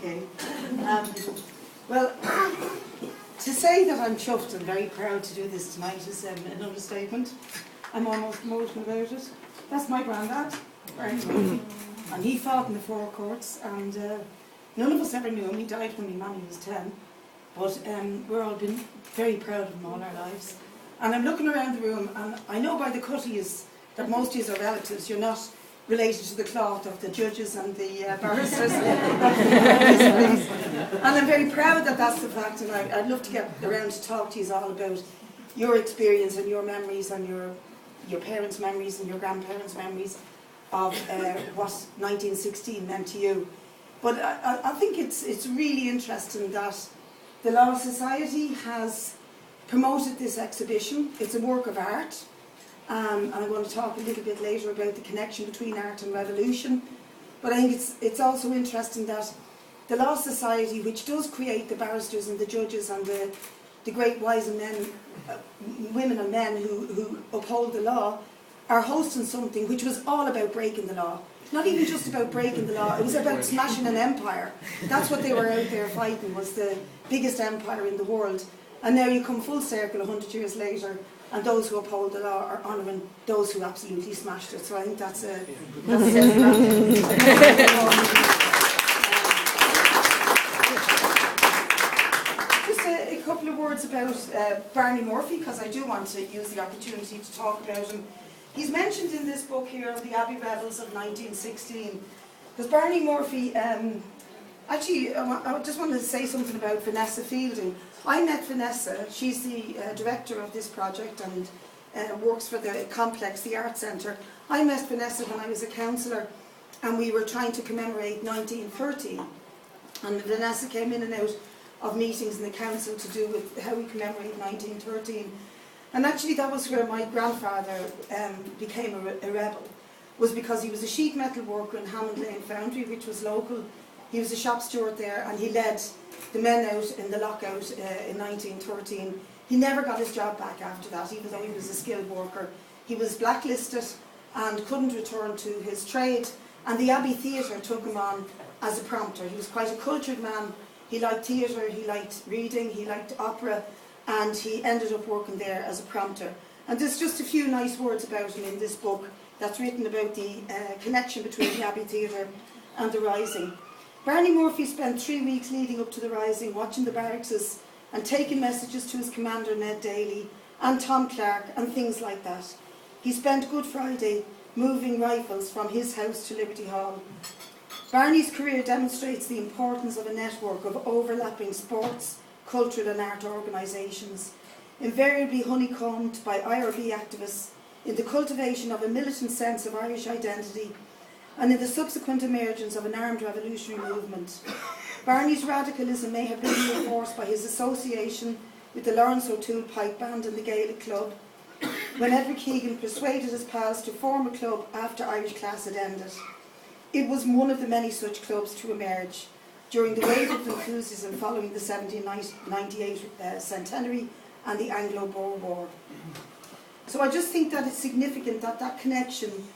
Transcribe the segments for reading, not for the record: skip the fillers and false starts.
Okay. Well, to say that I'm chuffed and very proud to do this tonight is an understatement. I'm almost emotional about it. That's my granddad, Barney Murphy, and he fought in the Four Courts, and none of us ever knew him. He died when my mammy was 10, but we're all been very proud of him all our lives. And I'm looking around the room, and I know by the cut he is that most of you are relatives. You're not related to the cloth of the judges and the barristers. And I'm very proud that that's the fact, and I'd love to get around to talk to you all about your experience and your memories and your parents' memories and your grandparents' memories of what 1916 meant to you. But I think it's really interesting that the Law Society has promoted this exhibition. It's a work of art. And I'm going to talk a little bit later about the connection between art and revolution. But I think it's also interesting that the Law Society, which does create the barristers and the judges and the great wise men, women and men who uphold the law, are hosting something which was all about breaking the law. Not even just about breaking the law, it was about smashing an empire. That's what they were out there fighting, was the biggest empire in the world. And now you come full circle 100 years later, and those who uphold the law are honouring those who absolutely smashed it. So I think that's just a couple of words about Barney Murphy, because I do want to use the opportunity to talk about him. He's mentioned in this book here of the Abbey Rebels of 1916. Because Barney Murphy, actually, I just wanted to say something about Vanessa Fielding. I met Vanessa. She's the director of this project and works for the complex, the Art Centre. I met Vanessa when I was a councillor, and we were trying to commemorate 1913. And Vanessa came in and out of meetings in the council to do with how we commemorate 1913. And actually that was where my grandfather became a rebel, was because he was a sheet metal worker in Hammond Lane Foundry, which was local. He was a shop steward there, and he led the men out in the lockout in 1913. He never got his job back after that, even though he was a skilled worker. He was blacklisted and couldn't return to his trade, and the Abbey Theatre took him on as a prompter. He was quite a cultured man. He liked theatre, he liked reading, he liked opera, and he ended up working there as a prompter. And there's just a few nice words about him in this book that's written about the connection between the Abbey Theatre and the Rising. Barney Murphy spent 3 weeks leading up to the Rising, watching the barracks and taking messages to his commander Ned Daly and Tom Clark and things like that. He spent Good Friday moving rifles from his house to Liberty Hall. Barney's career demonstrates the importance of a network of overlapping sports, cultural and art organisations, invariably honeycombed by IRB activists in the cultivation of a militant sense of Irish identity and in the subsequent emergence of an armed revolutionary movement. Barney's radicalism may have been reinforced by his association with the Lawrence O'Toole Pipe Band and the Gaelic Club, when Edward Keegan persuaded his pals to form a club after Irish class had ended. It was one of the many such clubs to emerge during the wave of enthusiasm following the 1798 centenary and the Anglo-Boer War. So I just think that it's significant that that connection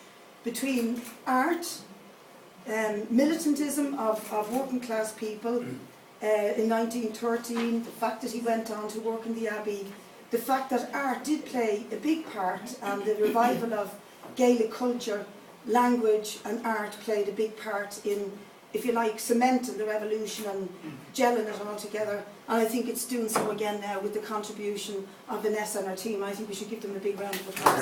between art, militantism of working class people in 1913, the fact that he went on to work in the Abbey, the fact that art did play a big part, and the revival of Gaelic culture, language and art played a big part in, if you like, cementing the revolution and gelling it all together. And I think it's doing so again now with the contribution of Vanessa and her team. I think we should give them a big round of applause.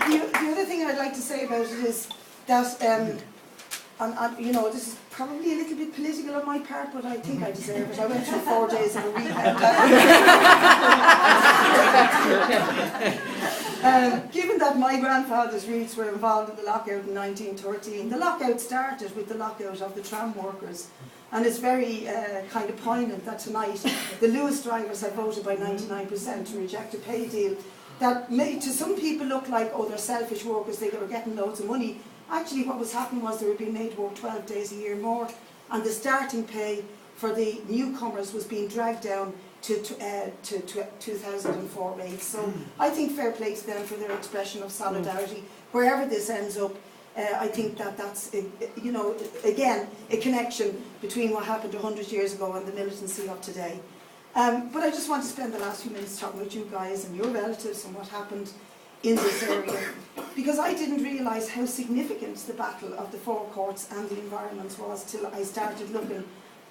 The other thing I'd like to say about it is that, and you know, this is probably a little bit political on my part, but I think I deserve it. I went through 4 days of a weekend. Given that my grandfather's roots were involved in the lockout in 1913, the lockout started with the lockout of the tram workers. And it's very kind of poignant that tonight the Lewis drivers have voted by 99% to reject a pay deal that made to some people look like, oh, they're selfish workers, they were getting loads of money. Actually what was happening was they were being made work 12 days a year more, and the starting pay for the newcomers was being dragged down to 2004 rates. So I think fair play to them for their expression of solidarity. Wherever this ends up, I think that's, you know, again, a connection between what happened 100 years ago and the militancy of today. But I just want to spend the last few minutes talking with you guys and your relatives and what happened in this area, because I didn't realise how significant the battle of the forecourts and the environments was till I started looking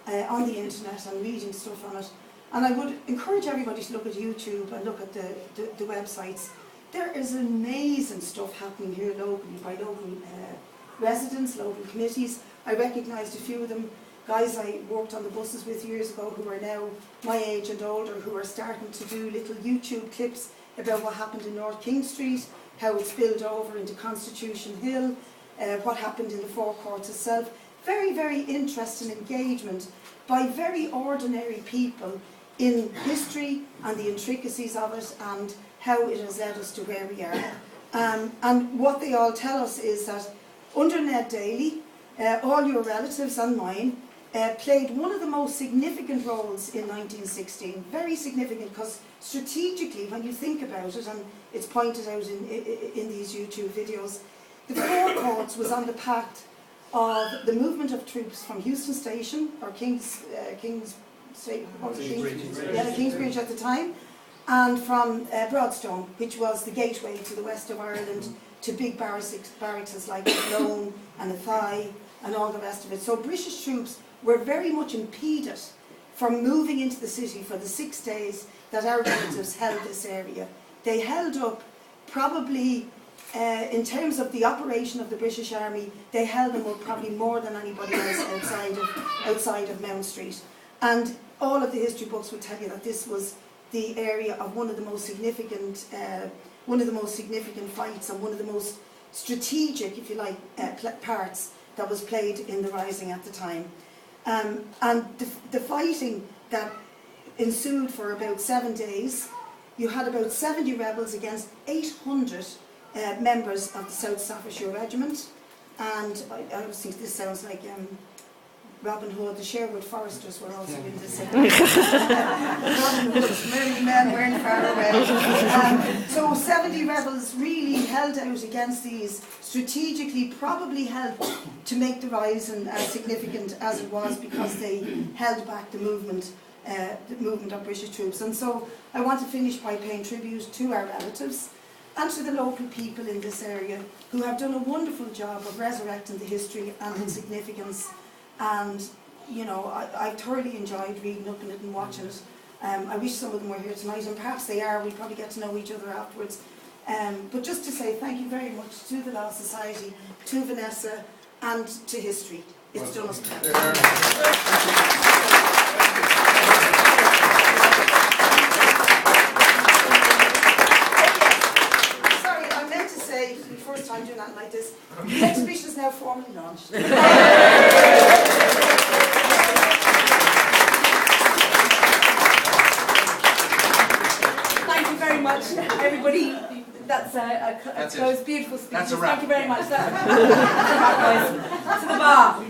on the internet and reading stuff on it. And I would encourage everybody to look at YouTube and look at the websites. There is amazing stuff happening here locally by local residents, local committees. I recognised a few of them, guys I worked on the buses with years ago who are now my age and older, who are starting to do little YouTube clips about what happened in North King Street, how it spilled over into Constitution Hill, what happened in the forecourts itself. Very, very interesting engagement by very ordinary people in history and the intricacies of it and how it has led us to where we are. And what they all tell us is that under Ned Daly, all your relatives and mine played one of the most significant roles in 1916. Very significant, because strategically, when you think about it, and it's pointed out in these YouTube videos, the forecourts was on the path of the movement of troops from Houston Station, or Kingsbridge at the time, and from Broadstone, which was the gateway to the west of Ireland, to big barracks like Athlone and Athy and all the rest of it. So British troops were very much impeded from moving into the city for the 6 days that our relatives held this area. They held up probably, in terms of the operation of the British Army, they held them up probably more than anybody else outside of Mount Street. And all of the history books will tell you that this was the area of one of the most significant fights and one of the most strategic, if you like, parts that was played in the Rising at the time. And the fighting that ensued for about 7 days, you had about 70 rebels against 800 members of the South Staffordshire Regiment. And I always think this sounds like Robin Hood, the Sherwood Foresters were also in this area. Robin Hood's merry men weren't far away. So 70 rebels really held out against these, strategically probably helped to make the Rising as significant as it was, because they held back the movement of British troops. And so I want to finish by paying tribute to our relatives and to the local people in this area who have done a wonderful job of resurrecting the history and its significance. And, you know, I thoroughly enjoyed reading up on it and watching it. I wish some of them were here tonight, and perhaps they are. We'll probably get to know each other afterwards. But just to say thank you very much to the Law Society, to Vanessa, and to history. It's done us proud. Sorry, I meant to say, for the first time doing that like this, the exhibition is now formally launched. Thank you very much, everybody. That's a close, beautiful speech. Thank you very much. To the bar.